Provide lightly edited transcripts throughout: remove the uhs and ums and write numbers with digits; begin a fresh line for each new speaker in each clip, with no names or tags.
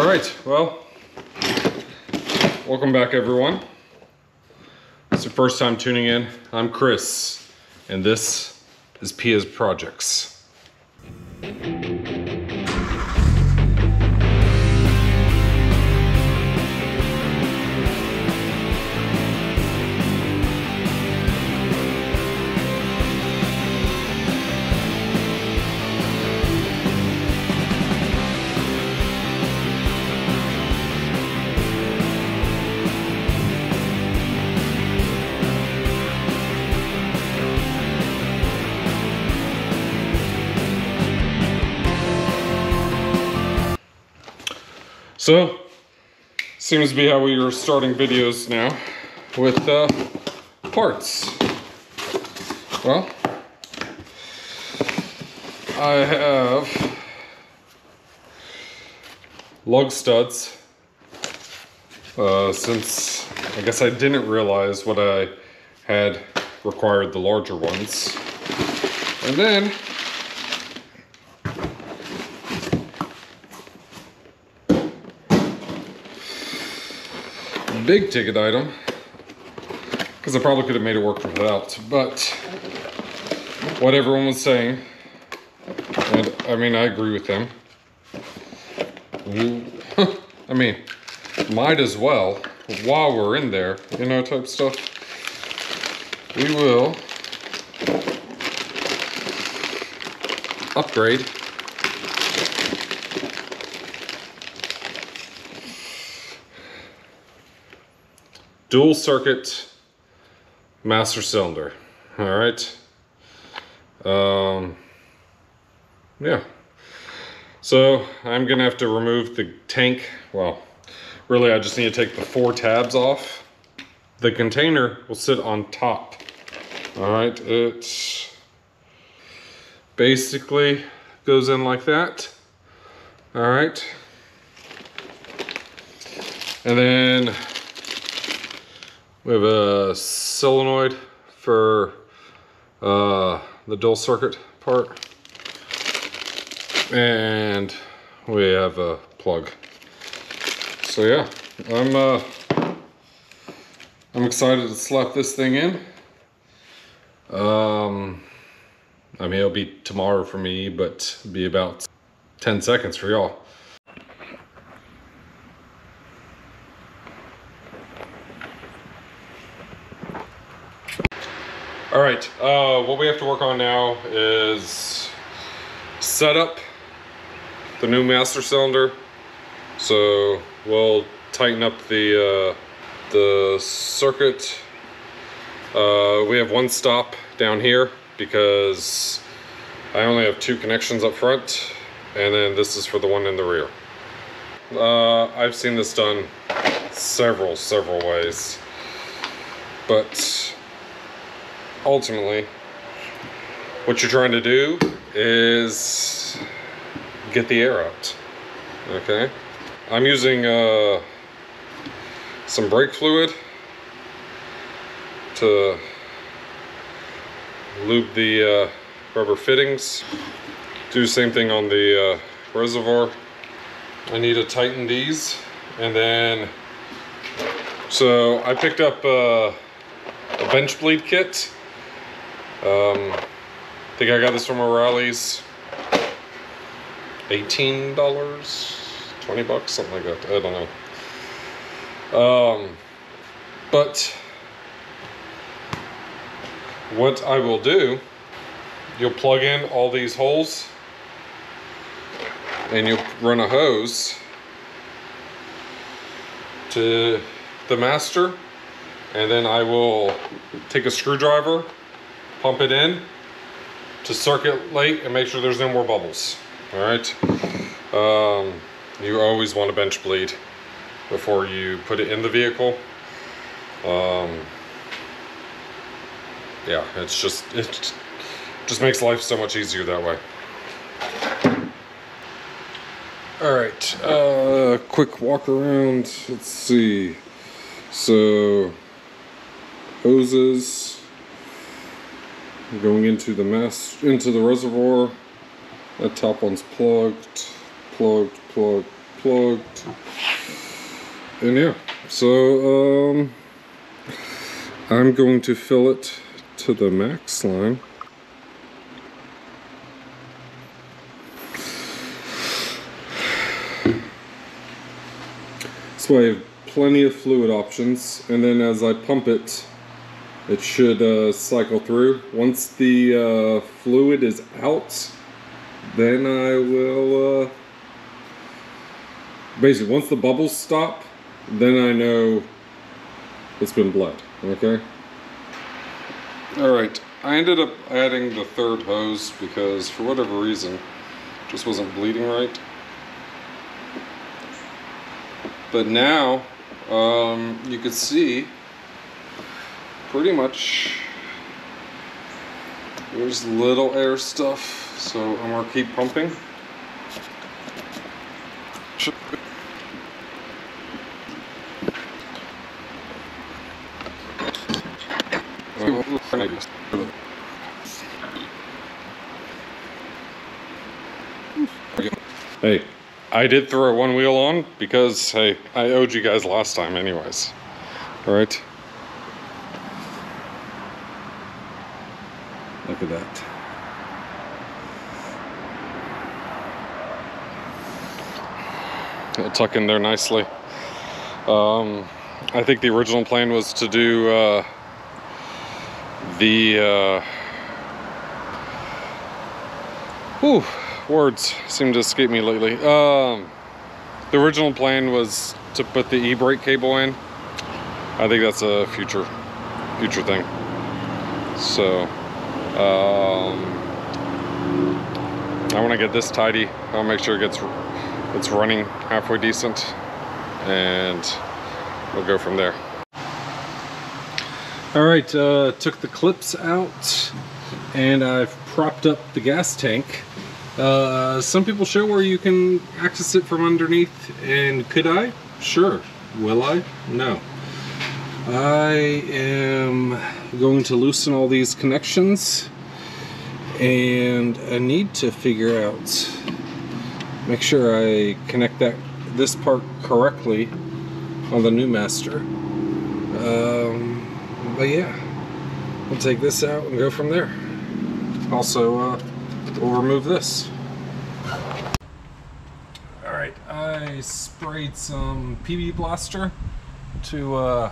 All right, well, welcome back everyone. It's your first time tuning in. I'm Chris, and this is Pia's Projects. So, seems to be how we are starting videos now, with parts. Well, I have lug studs, since I guess I didn't realize what I had required the larger ones. And then big ticket item, because I probably could have made it work without, but what everyone was saying, and I mean, I agree with them. I mean, might as well, while we're in there, you know, type stuff. We will upgrade dual circuit master cylinder. All right. Yeah. So I'm gonna have to remove the tank. Well, really I just need to take the 4 tabs off. The container will sit on top. All right. It basically goes in like that. All right. And then we have a solenoid for the dual circuit part, and we have a plug. So yeah, I'm excited to slap this thing in. I mean, it'll be tomorrow for me, but it'll be about 10 seconds for y'all. All right, what we have to work on now is set up the new master cylinder. So we'll tighten up the circuit. We have one stop down here because I only have 2 connections up front, and then this is for the one in the rear. I've seen this done several ways, but ultimately, what you're trying to do is get the air out, okay? I'm using some brake fluid to lube the rubber fittings. Do the same thing on the reservoir. I need to tighten these, and then, so I picked up a bench bleed kit. I think I got this from O'Reilly's. $18, 20 bucks, something like that. I don't know. But what I will do, you'll plug in all these holes and you'll run a hose to the master, and then I will take a screwdriver, pump it in to circulate and make sure there's no more bubbles. All right. You always want to bench bleed before you put it in the vehicle. Yeah, it just makes life so much easier that way. All right, quick walk around. Let's see. So hoses going into the reservoir. That top one's plugged, plugged. And yeah, so I'm going to fill it to the max line. So I have plenty of fluid options, and then as I pump it, it should cycle through. Once the fluid is out, then I will, basically once the bubbles stop, then I know it's been bled, okay? Alright, I ended up adding the third hose because for whatever reason, it just wasn't bleeding right. But now, you can see pretty much there's little air stuff, so I'm gonna keep pumping. Hey, I did throw one wheel on because, hey, I owed you guys last time anyways. Alright? Look at that. It'll tuck in there nicely. I think the original plan was to do words seem to escape me lately. The original plan was to put the e-brake cable in. I think that's a future thing. So I want to get this tidy. I'll make sure it's running halfway decent, and we'll go from there. All right, took the clips out, and I've propped up the gas tank. Some people show where you can access it from underneath, and could I? Sure. Will I? No. I am going to loosen all these connections, and I need to figure out, make sure I connect this part correctly on the new master. But yeah, we'll take this out and go from there. Also, we'll remove this. Alright, I sprayed some PB Blaster to,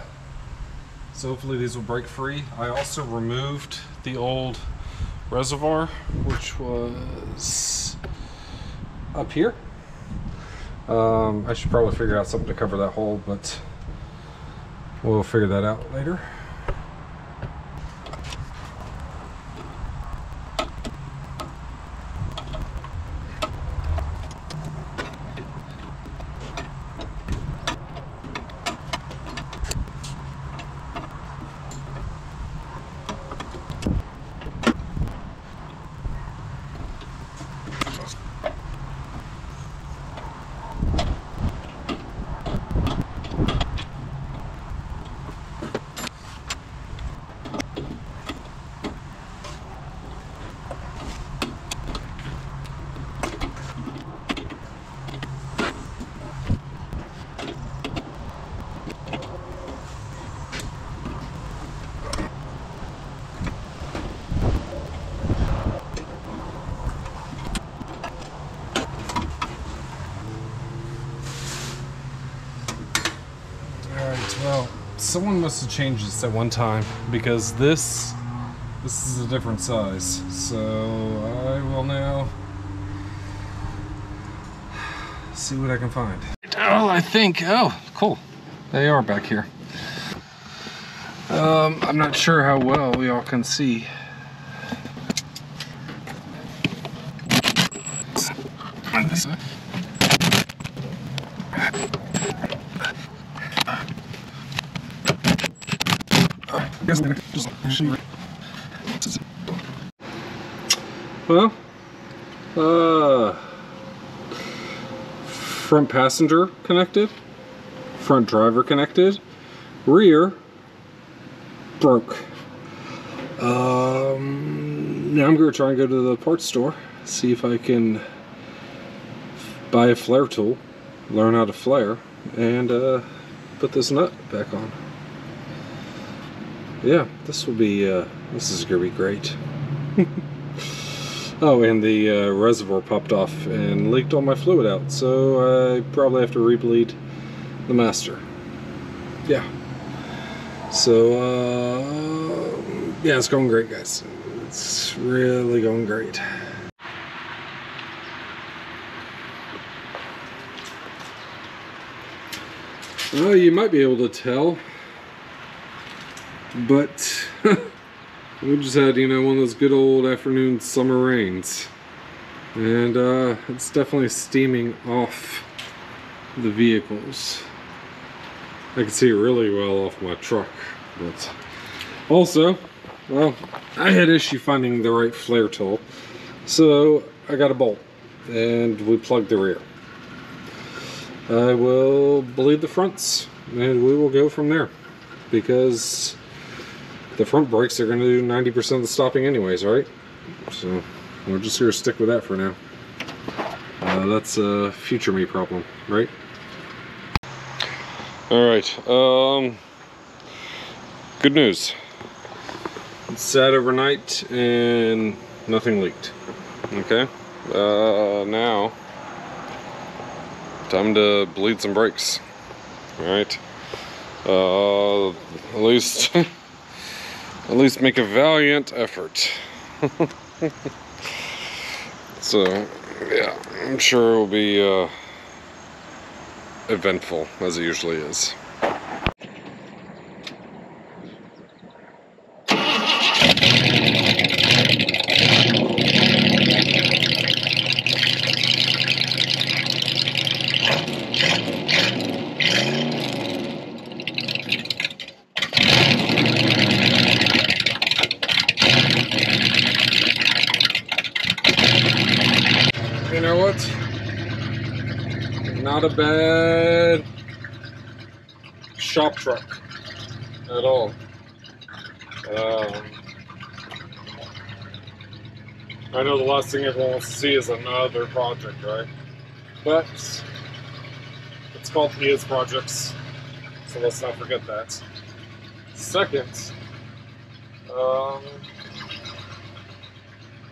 so hopefully these will break free. I also removed the old reservoir, which was up here. I should probably figure out something to cover that hole, but we'll figure that out later. Well, someone must have changed this at one time, because this is a different size. So I will now see what I can find. Oh, I think, oh, cool. They are back here. I'm not sure how well y'all can see. Well, front passenger connected, front driver connected, rear broke. Now I'm going to try and go to the parts store, see if I can buy a flare tool learn how to flare and put this nut back on. Yeah, this will be, this is gonna be great. Oh, and the reservoir popped off and leaked all my fluid out, so I probably have to rebleed the master. Yeah. So, yeah, it's going great, guys. It's really going great. Well, you might be able to tell, but we just had, you know, one of those good old afternoon summer rains, and it's definitely steaming off the vehicles. I can see it really well off my truck, but also, well, I had issue finding the right flare tool, so I got a bolt and we plugged the rear. I will bleed the fronts and we will go from there, because the front brakes are going to do 90% of the stopping anyways, right? So we're just going to stick with that for now. That's a future me problem, right? Alright, good news. It sat overnight and nothing leaked. Okay, now time to bleed some brakes. Alright, at least at least make a valiant effort. So yeah, I'm sure it will be eventful, as it usually is. You know what? Not a bad shop truck at all. I know the last thing everyone wants to see is another project, right? But it's called Mia's Projects, so let's not forget that. Second,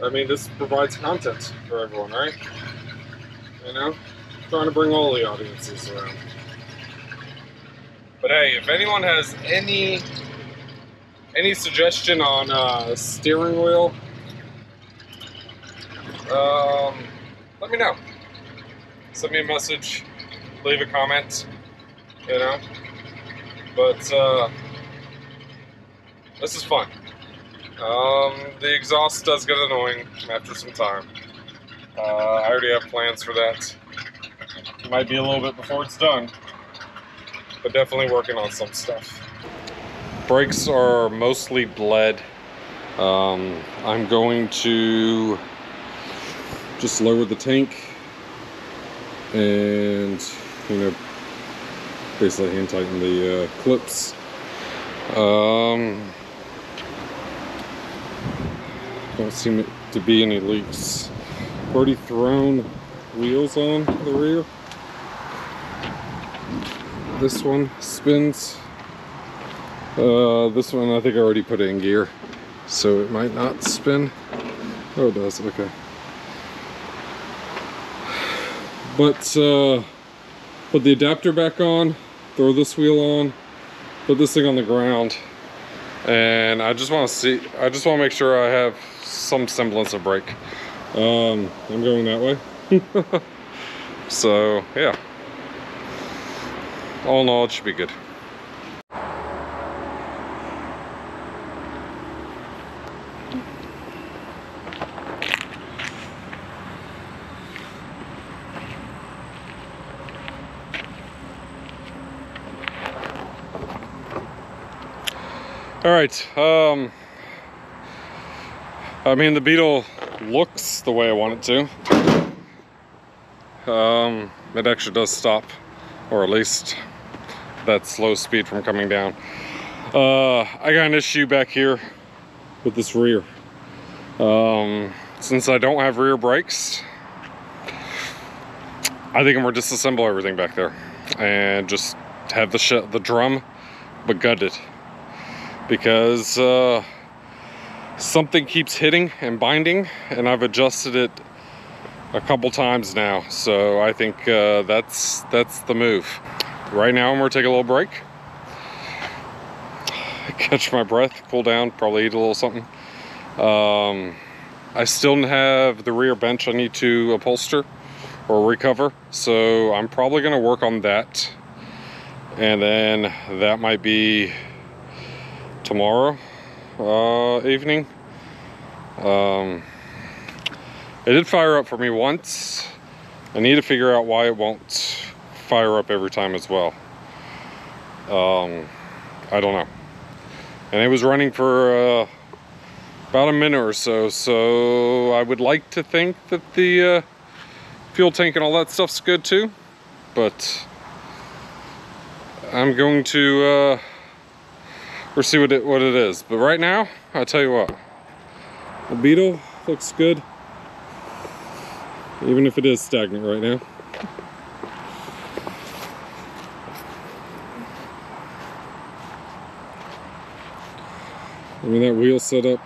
I mean, this provides content for everyone, right? You know? Trying to bring all the audiences around. But hey, if anyone has any suggestion on steering wheel, let me know. Send me a message, leave a comment, you know? But this is fun. The exhaust does get annoying after some time. I already have plans for that. It might be a little bit before it's done, but definitely working on some stuff. Brakes are mostly bled. I'm going to just lower the tank and, you know, basically hand tighten the clips. Don't seem to be any leaks. Already thrown wheels on the rear. This one spins. This one I think I already put it in gear, so it might not spin. Oh, it does, okay. But put the adapter back on, throw this wheel on, put this thing on the ground, and I just want to make sure I have some semblance of brake. I'm going that way. So yeah, all in all, it should be good. All right, I mean, the Beetle looks the way I want it to. It actually does stop, or at least that slow speed from coming down. I got an issue back here with this rear. Since I don't have rear brakes, I think I'm gonna disassemble everything back there and just have the drum but gutted, because something keeps hitting and binding, and I've adjusted it a couple times now, so I think that's the move. Right now I'm gonna take a little break, catch my breath, cool down, probably eat a little something. I still have the rear bench I need to upholster or recover, so I'm probably gonna work on that, and then that might be tomorrow evening. It did fire up for me once. I need to figure out why it won't fire up every time as well. I don't know. And it was running for about a minute or so, so I would like to think that the fuel tank and all that stuff's good too, but I'm going to we'll see what it is. But right now, I'll tell you what, the Beetle looks good, even if it is stagnant right now. I mean, that wheel setup,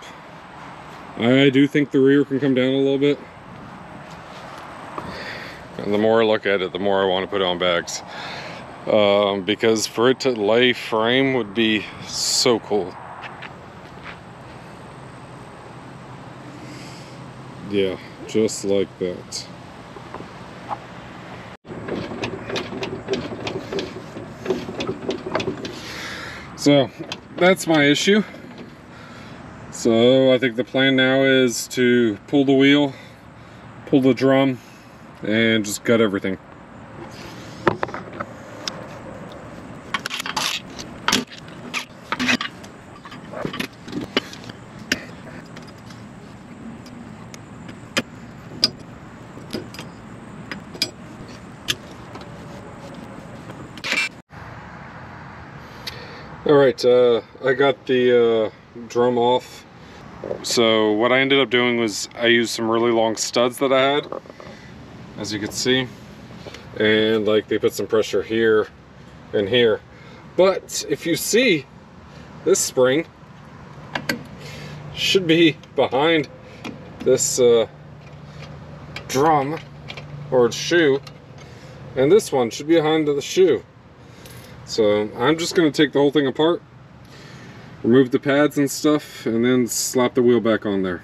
I do think the rear can come down a little bit. And the more I look at it, the more I want to put it on bags. Because for it to lay frame would be so cool. Yeah, just like that. So, that's my issue. So I think the plan now is to pull the wheel, pull the drum, and just gut everything. Alright, I got the drum off. So what I ended up doing was I used some really long studs that I had, as you can see, and like they put some pressure here and here. But if you see, this spring should be behind this drum or shoe, and this one should be behind the shoe. So I'm just going to take the whole thing apart, remove the pads and stuff, and then slap the wheel back on there.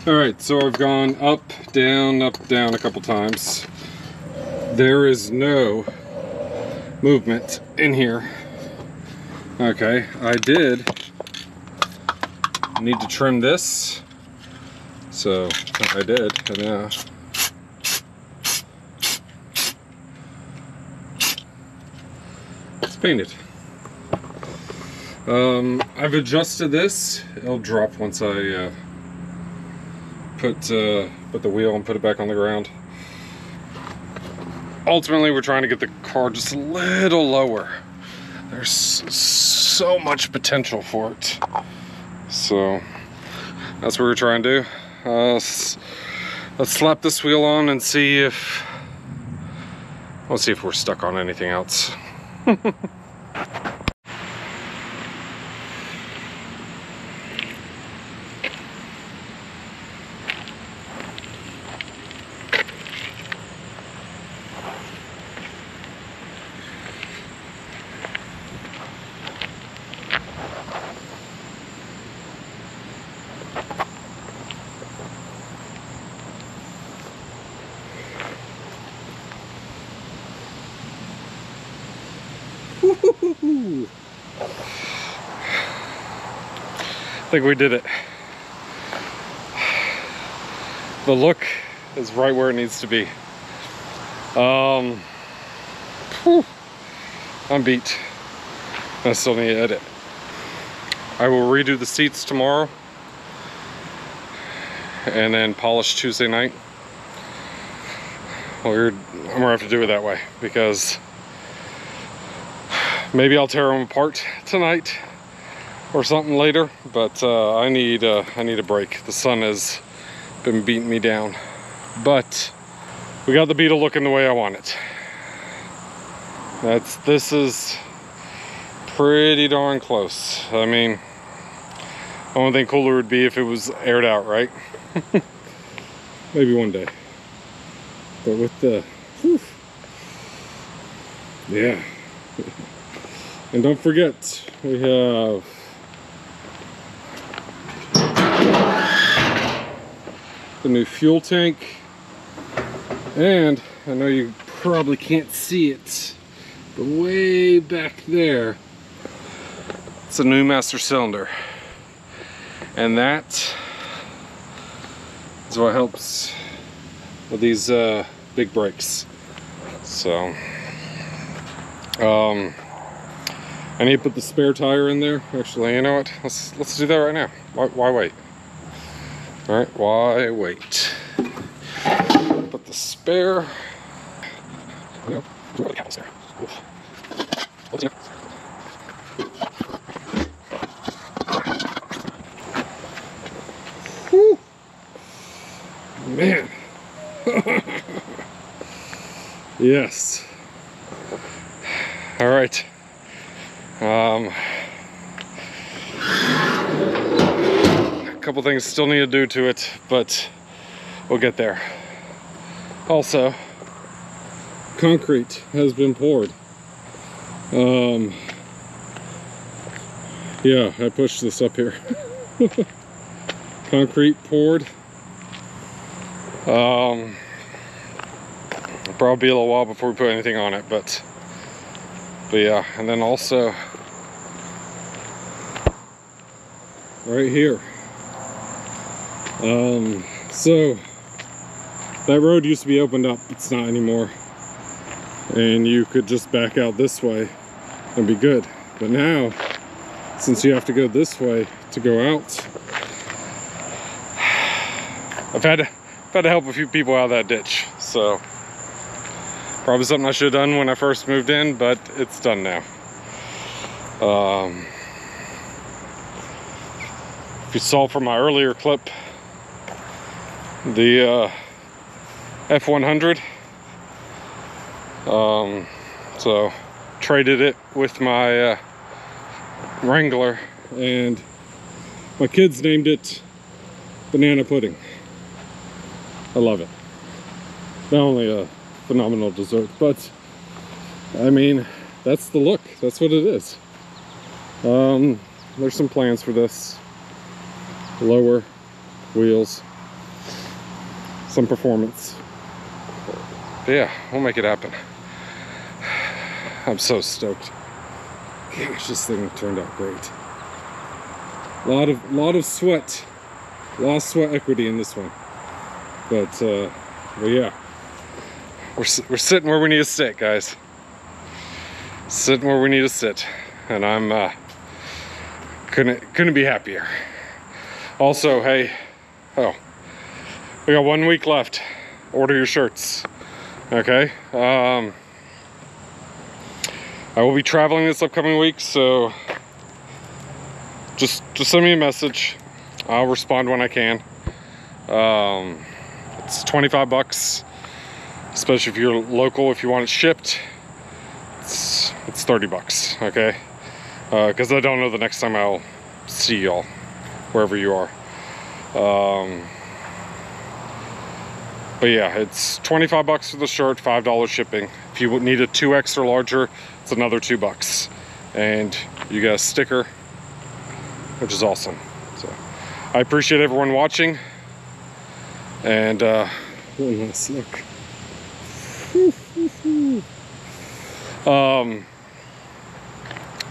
Alright, so I've gone up, down a couple times. There is no movement in here. Okay, I did need to trim this, so I did, and yeah. Painted. I've adjusted this. It'll drop once I put the wheel and put it back on the ground. Ultimately, we're trying to get the car just a little lower. There's so much potential for it. So that's what we're trying to do. Let's slap this wheel on and see if we're stuck on anything else. I think we did it. The look is right where it needs to be. I'm beat. I still need to edit. I will redo the seats tomorrow and then polish Tuesday night. I'm gonna have to do it that way because maybe I'll tear them apart tonight or something later, but I need a break. The sun is been beating me down. But we got the Beetle looking the way I want it. This is pretty darn close. I mean, the only thing cooler would be if it was aired out, right? Maybe one day. But with the, whew, yeah. And don't forget, we have the new fuel tank. And I know you probably can't see it, but way back there, it's a new master cylinder. And that is what helps with these big brakes. So, I need to put the spare tire in there. Actually, you know what? Let's do that right now. Why wait? All right, why wait? Put the spare. Nope. Where are the cables there? Oof. Whew. Man. Yes. All right. A couple things still need to do to it, but we'll get there. Also, concrete has been poured. Yeah, I pushed this up here. Concrete poured. It'll probably be a little while before we put anything on it, but yeah, and then also right here. So that road used to be opened up, it's not anymore. And you could just back out this way and be good. But now, since you have to go this way to go out, I've had to help a few people out of that ditch. So probably something I should have done when I first moved in, but it's done now. If you saw from my earlier clip, the F100, so traded it with my Wrangler, and my kids named it Banana Pudding. I love it. Not only a phenomenal dessert, but I mean, that's the look. That's what it is. There's some plans for this. Lower wheels, some performance. But yeah, we'll make it happen. I'm so stoked. Gosh, this thing turned out great. Lot of sweat, lost sweat equity in this one. But yeah, we're sitting where we need to sit, guys. Sitting where we need to sit, and I'm couldn't be happier. Also, hey, we got 1 week left. Order your shirts, okay? I will be traveling this upcoming week, so just send me a message. I'll respond when I can. It's 25 bucks, especially if you're local. If you want it shipped, it's 30 bucks, okay? Because I don't know the next time I'll see y'all, wherever you are. But yeah, it's 25 bucks for the shirt, $5 shipping. If you need a 2X or larger, it's another 2 bucks. And you get a sticker, which is awesome. So I appreciate everyone watching. And one last look.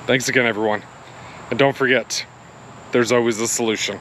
Thanks again, everyone. And don't forget, there's always a solution.